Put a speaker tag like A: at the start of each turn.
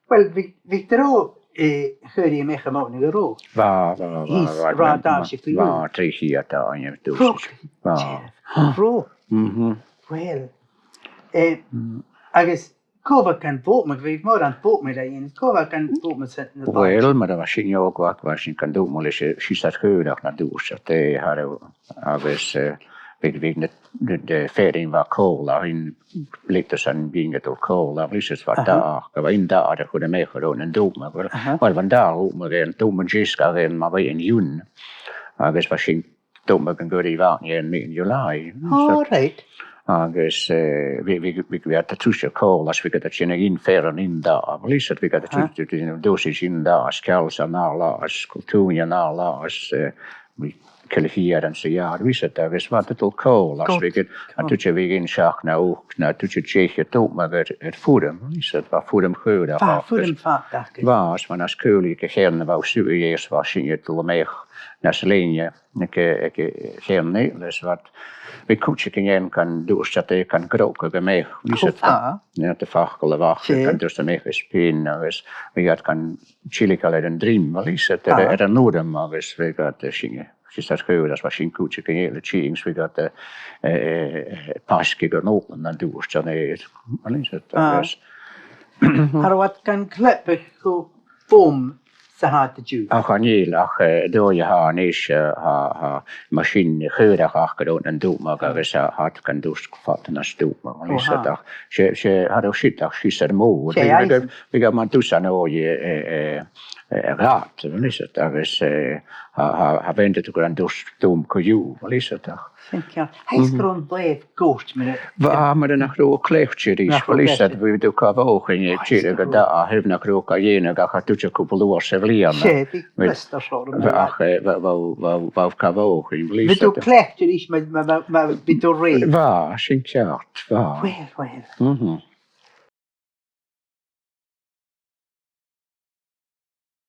A: Wel, fi dro chyrru mech am awni gyro.
B: Va.
A: Ra da si fi yw.
B: Va, 3 chi ata yn ydw.
A: Rwg.
B: Va.
A: Rwg. Wel. Agus, cofa gan bod me, fi mor an bod me da un, cofa gan bod me sy'n y bach.
B: Wel, mae yma sy'n iog ac mae sy'n can dŵm ole sy'n chwyrach na dŵs at e har agus fydd de fferin va còmhla hyn lite sen binget o'r còmhla lyses var da gyfa un da ar chwyd y mech o'r yn dŵm wel van da mae gen dŵm yn gisga gen mae fe yn iwn agus va sy'n dŵm yn gyrru fan yn July
A: Right.
B: agus vi at trúsja còmhla as vi gada sy'n un fferin un da lyset vi gada trúsja dúsis un da as kjálsa nála as kultúnja nála as Califiar and Sayar, we said there is what little coal last week. And to we in Shach now, to check it out, my at Fudum. He said, Fudum Hood.
A: Fudum fat.
B: Was when I school, you can hear about 2 years washing it to the Mech, Nasalenia, hear needless what we coaching in can do that they can grow the Mech. We said, the Fachel of Ach, and just the Mech is pain, as we got can chili colored and dream. Well, he said, at a Nordam, as we got the singing. Just as good as machine coach can hele cheings we got the paskig and open and do so it
A: Har wat kan kleppe go boom sa hat de ju
B: ach anil ach do je ha nish ha machine geurach ach gedon en do maar er is hat kan dus gevat na sto maar is dat she had ook shit ach she's er mo we got man dus aan o je raad, wel is het. Daar is wendet te gaan doom koju, wel is het toch?
A: Hij is gewoon blijf gocht met het.
B: Waar maar dan nog een kleefje is, wel is het. We doen kavoog in je tjere daar hebben nog ook ajene gaat doetje koppeldoor sevlian.
A: Schep, best dat soort.
B: Ach, wou kavoog in wel is het.
A: We doen kleefje is met door reden.
B: Waar, Sint-Jaart, waar.
A: Wel.